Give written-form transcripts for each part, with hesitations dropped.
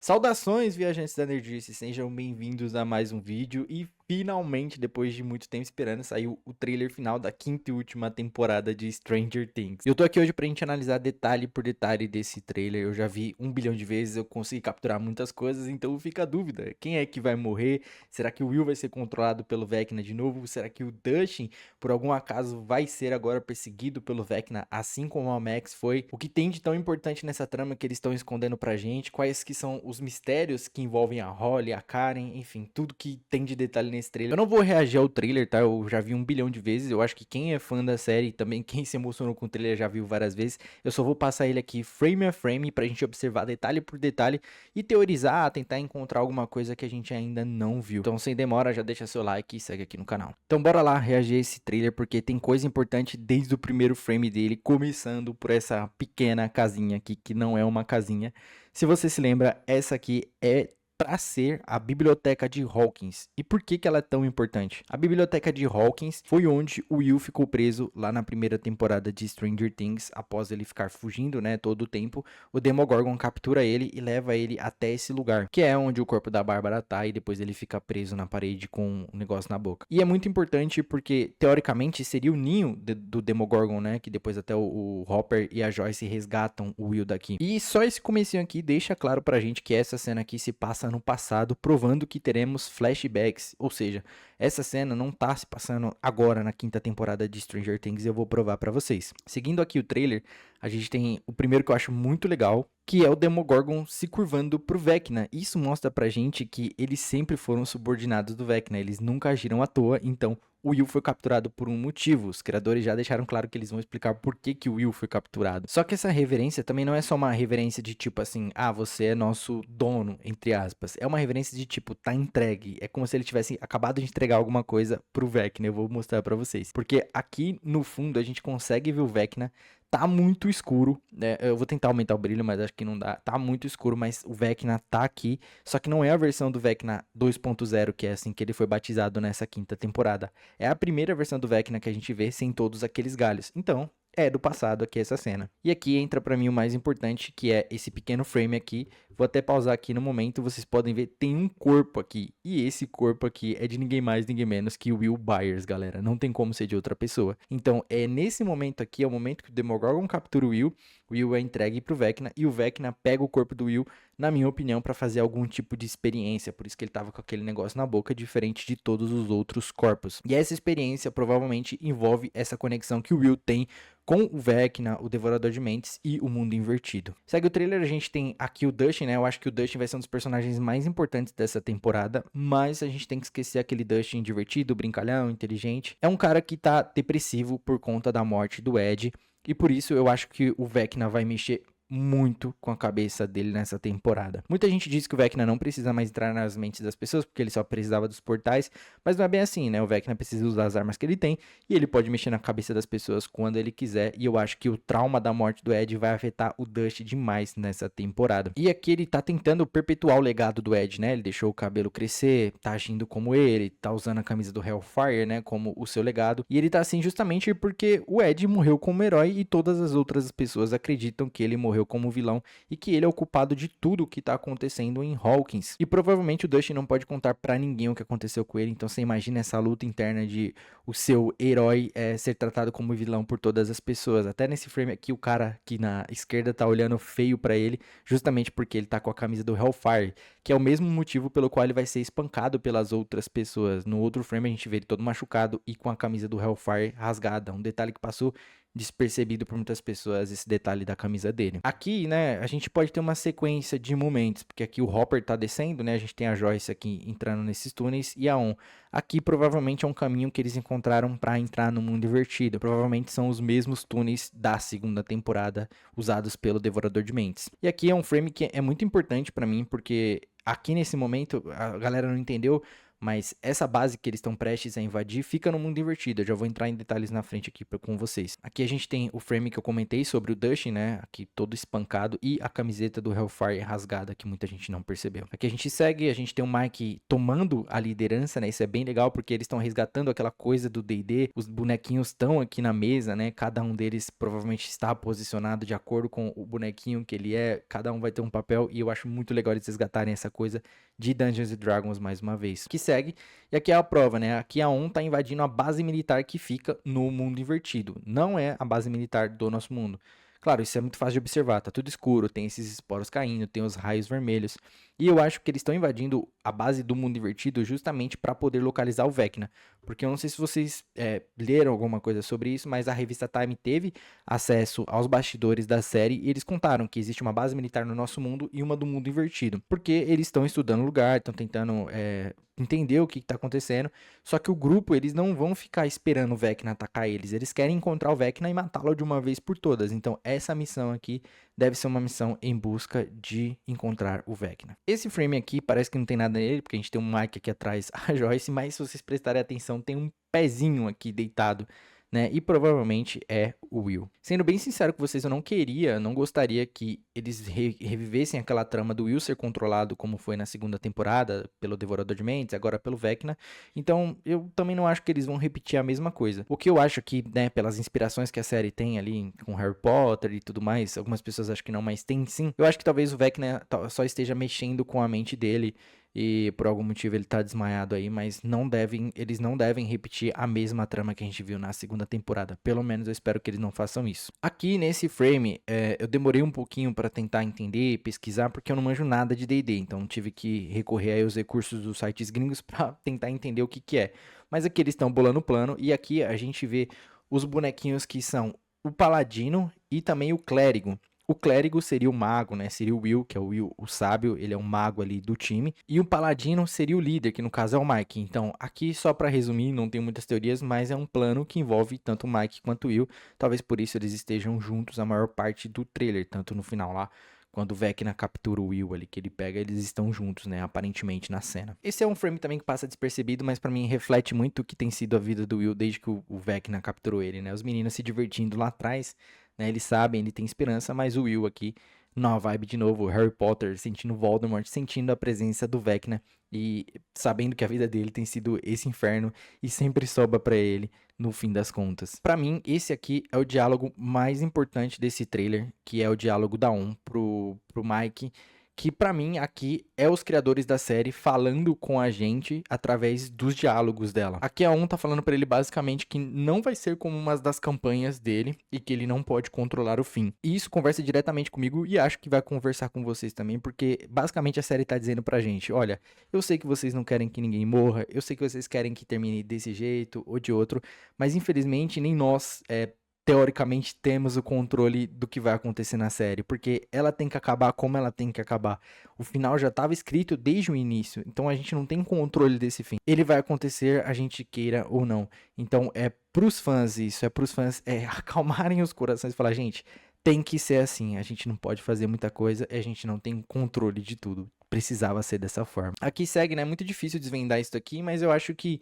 Saudações, viajantes da Nerdice, sejam bem-vindos a mais um vídeo e finalmente, depois de muito tempo esperando, saiu o trailer final da quinta e última temporada de Stranger Things. Eu tô aqui hoje pra gente analisar detalhe por detalhe desse trailer. Eu já vi 1 bilhão de vezes, eu consegui capturar muitas coisas, então fica a dúvida, quem é que vai morrer? Será que o Will vai ser controlado pelo Vecna de novo? Será que o Dustin, por algum acaso, vai ser agora perseguido pelo Vecna, assim como a Max foi? O que tem de tão importante nessa trama que eles estão escondendo pra gente? Quais que são os mistérios que envolvem a Holly, a Karen, enfim, tudo que tem de detalhe nesse trailer. Eu não vou reagir ao trailer, tá? Eu já vi 1 bilhão de vezes. Eu acho que quem é fã da série, também quem se emocionou com o trailer já viu várias vezes. Eu só vou passar ele aqui frame a frame pra gente observar detalhe por detalhe e teorizar, tentar encontrar alguma coisa que a gente ainda não viu. Então, sem demora, já deixa seu like e segue aqui no canal. Então, bora lá reagir a esse trailer porque tem coisa importante desde o primeiro frame dele, começando por essa pequena casinha aqui, que não é uma casinha. Se você se lembra, essa aqui é para ser a biblioteca de Hawkins. E por que que ela é tão importante? A biblioteca de Hawkins foi onde o Will ficou preso lá na primeira temporada de Stranger Things, após ele ficar fugindo, né, todo o tempo. O Demogorgon captura ele e leva ele até esse lugar, que é onde o corpo da Bárbara tá, e depois ele fica preso na parede com um negócio na boca. E é muito importante porque, teoricamente, seria o ninho do Demogorgon, né, que depois até o Hopper e a Joyce resgatam o Will daqui. E só esse comecinho aqui deixa claro pra gente que essa cena aqui se passa no passado, provando que teremos flashbacks, ou seja, essa cena não tá se passando agora na quinta temporada de Stranger Things e eu vou provar pra vocês. Seguindo aqui o trailer, a gente tem o primeiro que eu acho muito legal, que é o Demogorgon se curvando pro Vecna. Isso mostra pra gente que eles sempre foram subordinados do Vecna, eles nunca agiram à toa, então o Will foi capturado por um motivo. Os criadores já deixaram claro que eles vão explicar por que que o Will foi capturado. Só que essa reverência também não é só uma reverência de tipo assim, ah, você é nosso dono, entre aspas. É uma reverência de tipo, tá entregue. É como se ele tivesse acabado de entregar alguma coisa pro Vecna. Eu vou mostrar pra vocês. Porque aqui no fundo a gente consegue ver o Vecna. Tá muito escuro, né? Eu vou tentar aumentar o brilho, mas acho que não dá. Tá muito escuro, mas o Vecna tá aqui. Só que não é a versão do Vecna 2.0, que é assim que ele foi batizado nessa quinta temporada. É a primeira versão do Vecna que a gente vê sem todos aqueles galhos. Então, é do passado aqui essa cena. E aqui entra pra mim o mais importante, que é esse pequeno frame aqui. Vou até pausar aqui no momento, vocês podem ver, tem um corpo aqui. E esse corpo aqui é de ninguém mais, ninguém menos que Will Byers, galera. Não tem como ser de outra pessoa. Então, é nesse momento aqui, é o momento que o Demogorgon captura o Will é entregue pro Vecna e o Vecna pega o corpo do Will, na minha opinião, para fazer algum tipo de experiência. Por isso que ele tava com aquele negócio na boca, diferente de todos os outros corpos. E essa experiência provavelmente envolve essa conexão que o Will tem com o Vecna, o Devorador de Mentes e o Mundo Invertido. Segue o trailer, a gente tem aqui o Dustin, né? Eu acho que o Dustin vai ser um dos personagens mais importantes dessa temporada, mas a gente tem que esquecer aquele Dustin divertido, brincalhão, inteligente. É um cara que tá depressivo por conta da morte do Ed, e por isso eu acho que o Vecna vai mexer muito com a cabeça dele nessa temporada. Muita gente diz que o Vecna não precisa mais entrar nas mentes das pessoas, porque ele só precisava dos portais, mas não é bem assim, né? O Vecna precisa usar as armas que ele tem, e ele pode mexer na cabeça das pessoas quando ele quiser, e eu acho que o trauma da morte do Ed vai afetar o Dust demais nessa temporada. E aqui ele tá tentando perpetuar o legado do Ed, né? Ele deixou o cabelo crescer, tá agindo como ele, tá usando a camisa do Hellfire, né? Como o seu legado, e ele tá assim justamente porque o Ed morreu como herói e todas as outras pessoas acreditam que ele morreu como vilão e que ele é o culpado de tudo o que tá acontecendo em Hawkins. E provavelmente o Dustin não pode contar pra ninguém o que aconteceu com ele, então você imagina essa luta interna de o seu herói ser tratado como vilão por todas as pessoas. Até nesse frame aqui, o cara que na esquerda tá olhando feio pra ele, justamente porque ele tá com a camisa do Hellfire, que é o mesmo motivo pelo qual ele vai ser espancado pelas outras pessoas. No outro frame a gente vê ele todo machucado e com a camisa do Hellfire rasgada, um detalhe que passou despercebido por muitas pessoas, esse detalhe da camisa dele. Aqui, né, a gente pode ter uma sequência de momentos, porque aqui o Hopper tá descendo, né, a gente tem a Joyce aqui entrando nesses túneis e a On. Aqui provavelmente é um caminho que eles encontraram para entrar no mundo invertido. Provavelmente são os mesmos túneis da segunda temporada usados pelo Devorador de Mentes. E aqui é um frame que é muito importante para mim, porque aqui nesse momento a galera não entendeu, Mas essa base que eles estão prestes a invadir fica no mundo invertido. Eu já vou entrar em detalhes na frente aqui com vocês. Aqui a gente tem o frame que eu comentei sobre o Dustin, né? Aqui todo espancado e a camiseta do Hellfire rasgada que muita gente não percebeu. Aqui a gente segue, a gente tem o Mike tomando a liderança, né? Isso é bem legal porque eles estão resgatando aquela coisa do D&D. Os bonequinhos estão aqui na mesa, né? Cada um deles provavelmente está posicionado de acordo com o bonequinho que ele é. Cada um vai ter um papel e eu acho muito legal eles resgatarem essa coisa de Dungeons & Dragons mais uma vez. Que segue, e aqui é a prova, né? Aqui a ON tá invadindo a base militar que fica no mundo invertido. Não é a base militar do nosso mundo. Claro, isso é muito fácil de observar, tá tudo escuro, tem esses esporos caindo, tem os raios vermelhos. E eu acho que eles estão invadindo a base do mundo invertido justamente para poder localizar o Vecna. Porque eu não sei se vocês leram alguma coisa sobre isso, mas a revista Time teve acesso aos bastidores da série e eles contaram que existe uma base militar no nosso mundo e uma do mundo invertido. Porque eles estão estudando o lugar, estão tentando entender o que está acontecendo. Só que o grupo, eles não vão ficar esperando o Vecna atacar eles. Eles querem encontrar o Vecna e matá-lo de uma vez por todas. Então, essa missão aqui deve ser uma missão em busca de encontrar o Vecna. Esse frame aqui parece que não tem nada nele, porque a gente tem um Mike aqui atrás, a Joyce, mas se vocês prestarem atenção, tem um pezinho aqui deitado, né? E provavelmente é o Will. Sendo bem sincero com vocês, eu não gostaria que eles revivessem aquela trama do Will ser controlado como foi na segunda temporada, pelo Devorador de Mentes, agora pelo Vecna. Então, eu também não acho que eles vão repetir a mesma coisa. O que eu acho que, né, pelas inspirações que a série tem ali com Harry Potter e tudo mais, algumas pessoas acham que não, mas tem sim. Eu acho que talvez o Vecna só esteja mexendo com a mente dele e por algum motivo ele tá desmaiado aí, mas eles não devem repetir a mesma trama que a gente viu na segunda temporada. Pelo menos eu espero que eles não façam isso. Aqui nesse frame, eu demorei um pouquinho para tentar entender, pesquisar, porque eu não manjo nada de D&D, então tive que recorrer aí aos recursos dos sites gringos para tentar entender o que é. Mas aqui eles estão bolando o plano e aqui a gente vê os bonequinhos que são o Paladino e também o Clérigo. O clérigo seria o mago, né? Seria o Will, que é o Will, o sábio, ele é um mago ali do time. E o paladino seria o líder, que no caso é o Mike. Então, aqui só para resumir, não tem muitas teorias, mas é um plano que envolve tanto o Mike quanto o Will. Talvez por isso eles estejam juntos a maior parte do trailer, tanto no final lá, quando o Vecna captura o Will ali, que ele pega, eles estão juntos, né? Aparentemente na cena. Esse é um frame também que passa despercebido, mas para mim reflete muito o que tem sido a vida do Will desde que o Vecna capturou ele, né? Os meninos se divertindo lá atrás, né? Eles sabem, ele tem esperança, mas o Will aqui, na vibe de novo, Harry Potter, sentindo Voldemort, sentindo a presença do Vecna e sabendo que a vida dele tem sido esse inferno e sempre sobra pra ele no fim das contas. Pra mim, esse aqui é o diálogo mais importante desse trailer, que é o diálogo da On pro Mike, que pra mim aqui é os criadores da série falando com a gente através dos diálogos dela. Aqui a On tá falando pra ele basicamente que não vai ser como uma das campanhas dele e que ele não pode controlar o fim. E isso conversa diretamente comigo e acho que vai conversar com vocês também, porque basicamente a série tá dizendo pra gente, olha, eu sei que vocês não querem que ninguém morra, eu sei que vocês querem que termine desse jeito ou de outro, mas infelizmente nem nós teoricamente temos o controle do que vai acontecer na série, porque ela tem que acabar como ela tem que acabar. O final já estava escrito desde o início, então a gente não tem controle desse fim. Ele vai acontecer, a gente queira ou não. Então é pros fãs isso, é pros fãs acalmarem os corações e falar, gente, tem que ser assim, a gente não pode fazer muita coisa, a gente não tem controle de tudo. Precisava ser dessa forma. Aqui segue, né? É muito difícil desvendar isso aqui, mas eu acho que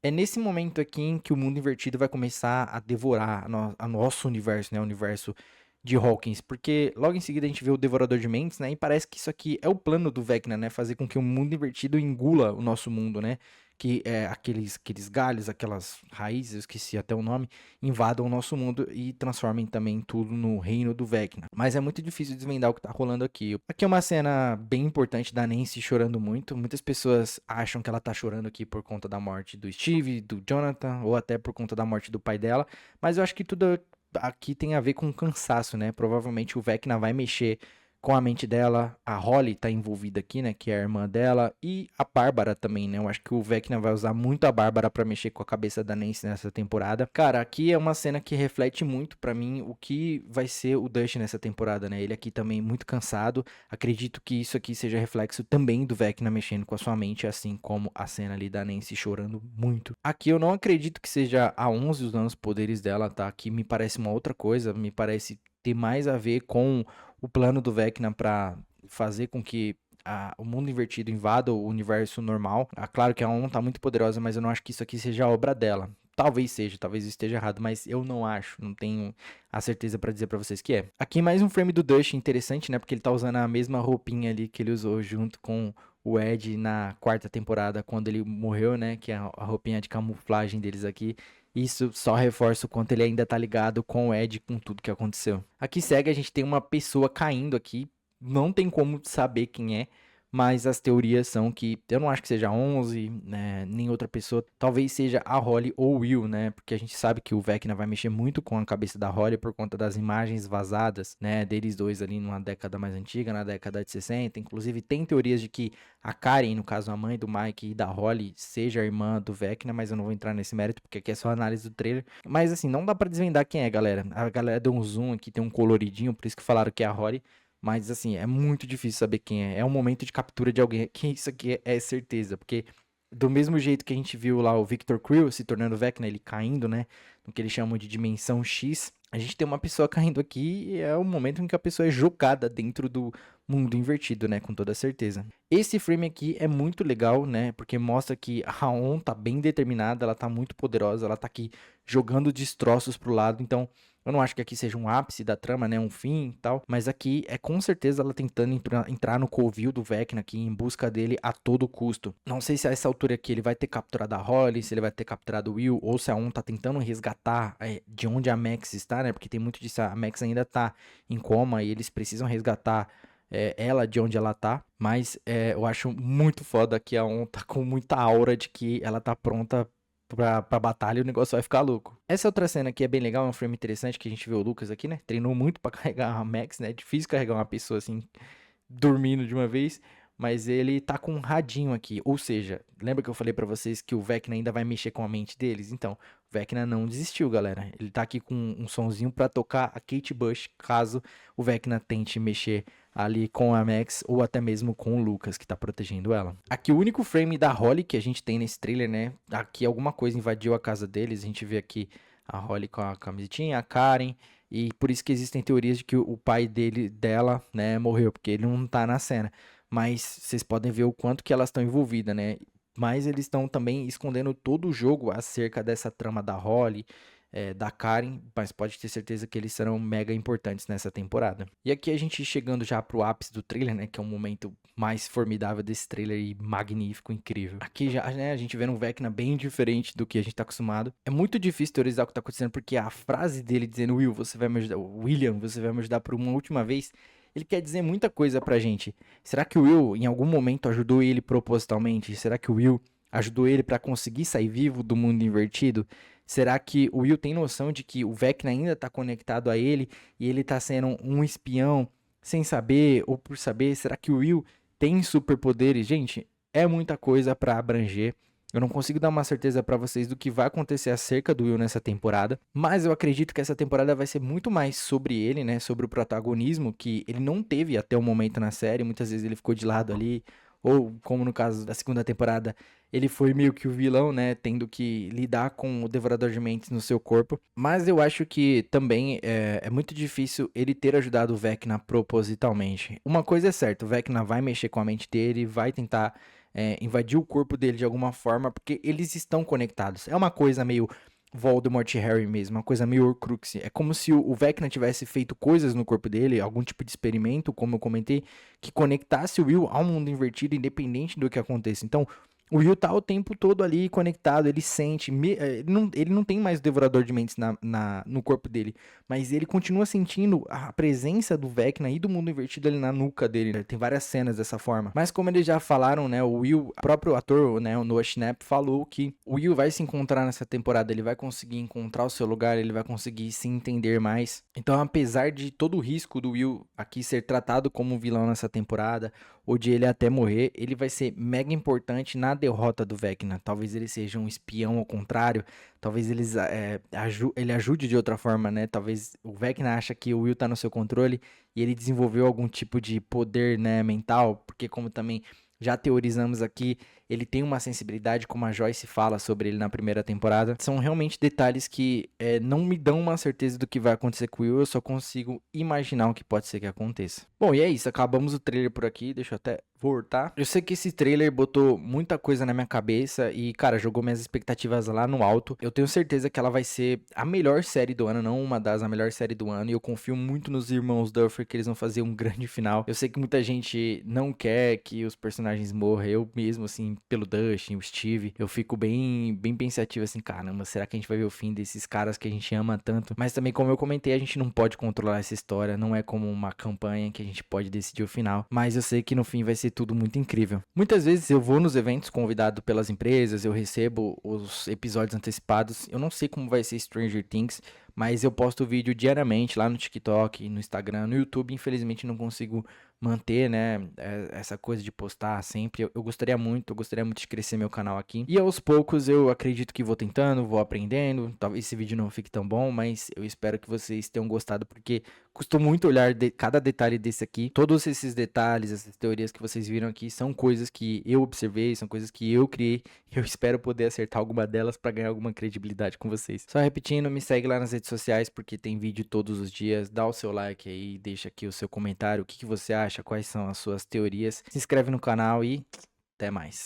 é nesse momento aqui em que o mundo invertido vai começar a devorar a nosso universo, né? O universo de Hawkins. Porque logo em seguida a gente vê o Devorador de Mentes, né? E parece que isso aqui é o plano do Vecna, né? Fazer com que o mundo invertido engula o nosso mundo, né? Que aqueles galhos, aquelas raízes, eu esqueci até o nome, invadam o nosso mundo e transformem também tudo no reino do Vecna. Mas é muito difícil desvendar o que tá rolando aqui. Aqui é uma cena bem importante da Nancy chorando muito. Muitas pessoas acham que ela tá chorando aqui por conta da morte do Steve, do Jonathan, ou até por conta da morte do pai dela. Mas eu acho que tudo aqui tem a ver com cansaço, né? Provavelmente o Vecna vai mexer com a mente dela, a Holly tá envolvida aqui, né, que é a irmã dela, e a Bárbara também, né, eu acho que o Vecna vai usar muito a Bárbara pra mexer com a cabeça da Nancy nessa temporada. Cara, aqui é uma cena que reflete muito pra mim o que vai ser o Dustin nessa temporada, né, ele aqui também muito cansado, acredito que isso aqui seja reflexo também do Vecna mexendo com a sua mente, assim como a cena ali da Nancy chorando muito. Aqui eu não acredito que seja a 11 usando os poderes dela, tá, aqui me parece uma outra coisa, me parece ter mais a ver com o plano do Vecna para fazer com que o mundo invertido invada o universo normal. Claro que a On tá muito poderosa, mas eu não acho que isso aqui seja a obra dela. Talvez seja, talvez eu esteja errado, mas eu não acho, não tenho a certeza pra dizer pra vocês que é. Aqui mais um frame do Dust interessante, né? Porque ele tá usando a mesma roupinha ali que ele usou junto com o Ed na quarta temporada, quando ele morreu, né? Que é a roupinha de camuflagem deles aqui. Isso só reforça o quanto ele ainda tá ligado com o Ed, com tudo que aconteceu. Aqui segue, a gente tem uma pessoa caindo aqui. Não tem como saber quem é, mas as teorias são que eu não acho que seja 11, né, nem outra pessoa. Talvez seja a Holly ou o Will, né? Porque a gente sabe que o Vecna vai mexer muito com a cabeça da Holly por conta das imagens vazadas, né? Deles dois ali numa década mais antiga, na década de 60. Inclusive, tem teorias de que a Karen, no caso a mãe do Mike e da Holly, seja a irmã do Vecna, mas eu não vou entrar nesse mérito porque aqui é só análise do trailer. Mas assim, não dá pra desvendar quem é, galera. A galera deu um zoom aqui, tem um coloridinho, por isso que falaram que é a Holly. Mas, assim, é muito difícil saber quem é. É um momento de captura de alguém. Que isso aqui é certeza. Porque, do mesmo jeito que a gente viu lá o Victor Creel se tornando Vecna, ele caindo, né? No que eles chamam de dimensão X. A gente tem uma pessoa caindo aqui e é o momento em que a pessoa é jogada dentro do mundo invertido, né? Com toda certeza. Esse frame aqui é muito legal, né? Porque mostra que a On tá bem determinada, ela tá muito poderosa, ela tá aqui jogando destroços pro lado. Então, eu não acho que aqui seja um ápice da trama, né? Um fim e tal. Mas aqui é com certeza ela tentando entrar no covil do Vecna aqui em busca dele a todo custo. Não sei se a essa altura aqui ele vai ter capturado a Holly, se ele vai ter capturado o Will, ou se a On tá tentando resgatar de onde a Max está, né? Porque tem muito disso, a Max ainda tá em coma e eles precisam resgatar ela de onde ela tá. Mas eu acho muito foda que a On tá com muita aura de que ela tá pronta pra batalha e o negócio vai ficar louco. Essa outra cena aqui é bem legal, é um frame interessante que a gente vê o Lucas aqui, né? Treinou muito pra carregar a Max, né? É difícil carregar uma pessoa assim, dormindo de uma vez. Mas ele tá com um radinho aqui. Ou seja, lembra que eu falei pra vocês que o Vecna ainda vai mexer com a mente deles? Então, o Vecna não desistiu, galera. Ele tá aqui com um sonzinho pra tocar a Kate Bush, caso o Vecna tente mexer ali com a Max ou até mesmo com o Lucas, que tá protegendo ela. Aqui o único frame da Holly que a gente tem nesse trailer, né? Aqui alguma coisa invadiu a casa deles. A gente vê aqui a Holly com a camisetinha, a Karen. E por isso que existem teorias de que o pai dela, né, morreu, porque ele não tá na cena. Mas vocês podem ver o quanto que elas estão envolvidas, né? Mas eles estão também escondendo todo o jogo acerca dessa trama da Holly, da Karen, mas pode ter certeza que eles serão mega importantes nessa temporada. E aqui a gente chegando já pro ápice do trailer, né? Que é o momento mais formidável desse trailer e magnífico, incrível. Aqui já, né, a gente vê um Vecna bem diferente do que a gente tá acostumado. É muito difícil teorizar o que tá acontecendo, porque a frase dele dizendo, Will, você vai me ajudar, William, você vai me ajudar por uma última vez, ele quer dizer muita coisa pra gente. Será que o Will, em algum momento, ajudou ele propositalmente? Será que o Will ajudou ele pra conseguir sair vivo do mundo invertido? Será que o Will tem noção de que o Vecna ainda tá conectado a ele e ele tá sendo um espião sem saber ou por saber? Será que o Will tem superpoderes? Gente, é muita coisa pra abranger. Eu não consigo dar uma certeza pra vocês do que vai acontecer acerca do Will nessa temporada, mas eu acredito que essa temporada vai ser muito mais sobre ele, né, sobre o protagonismo que ele não teve até o momento na série. Muitas vezes ele ficou de lado ali, ou como no caso da segunda temporada, ele foi meio que o vilão, né, tendo que lidar com o Devorador de Mentes no seu corpo. Mas eu acho que também é muito difícil ele ter ajudado o Vecna propositalmente. Uma coisa é certa, o Vecna vai mexer com a mente dele, vai tentar invadir o corpo dele de alguma forma, porque eles estão conectados. É uma coisa meio Voldemort e Harry mesmo, uma coisa meio Horcrux. É como se o Vecna tivesse feito coisas no corpo dele, algum tipo de experimento, como eu comentei, que conectasse o Will ao mundo invertido, independente do que aconteça. Então, o Will tá o tempo todo ali conectado, ele sente, ele não tem mais o Devorador de Mentes no corpo dele, mas ele continua sentindo a presença do Vecna e do mundo invertido ali na nuca dele, né? Tem várias cenas dessa forma. Mas como eles já falaram, né, o Will, o próprio ator, né, o Noah Schnapp, falou que o Will vai se encontrar nessa temporada, ele vai conseguir encontrar o seu lugar, ele vai conseguir se entender mais. Então, apesar de todo o risco do Will aqui ser tratado como um vilão nessa temporada, ou de ele até morrer, ele vai ser mega importante na derrota do Vecna. Talvez ele seja um espião ao contrário, talvez ele ajude de outra forma, né? Talvez o Vecna acha que o Will tá no seu controle e ele desenvolveu algum tipo de poder, né, mental, porque como também já teorizamos aqui, ele tem uma sensibilidade, como a Joyce fala sobre ele na primeira temporada. São realmente detalhes que não me dão uma certeza do que vai acontecer com o Will, eu só consigo imaginar o que pode ser que aconteça. Bom, e é isso, acabamos o trailer por aqui. Deixa eu até favor, tá? Eu sei que esse trailer botou muita coisa na minha cabeça e, cara, jogou minhas expectativas lá no alto. Eu tenho certeza que ela vai ser a melhor série do ano, não uma das, a melhor série do ano. E eu confio muito nos irmãos Duffer que eles vão fazer um grande final. Eu sei que muita gente não quer que os personagens morram. Eu mesmo, assim, pelo Dustin, o Steve, eu fico bem pensativo, assim, caramba, será que a gente vai ver o fim desses caras que a gente ama tanto? Mas também, como eu comentei, a gente não pode controlar essa história, não é como uma campanha que a gente pode decidir o final. Mas eu sei que no fim vai ser tudo muito incrível. Muitas vezes eu vou nos eventos convidado pelas empresas, eu recebo os episódios antecipados. Eu não sei como vai ser Stranger Things, mas eu posto vídeo diariamente lá no TikTok, no Instagram, no YouTube. Infelizmente não consigo manter, né, essa coisa de postar sempre. Eu gostaria muito de crescer meu canal aqui. E aos poucos eu acredito que vou tentando, vou aprendendo. Talvez esse vídeo não fique tão bom, mas eu espero que vocês tenham gostado, porque custou muito olhar cada detalhe desse aqui. Todos esses detalhes, essas teorias que vocês viram aqui são coisas que eu observei, são coisas que eu criei. Eu espero poder acertar alguma delas para ganhar alguma credibilidade com vocês. Só repetindo, me segue lá nas redes sociais porque tem vídeo todos os dias. Dá o seu like aí, deixa aqui o seu comentário, o que você acha, quais são as suas teorias. Se inscreve no canal e até mais.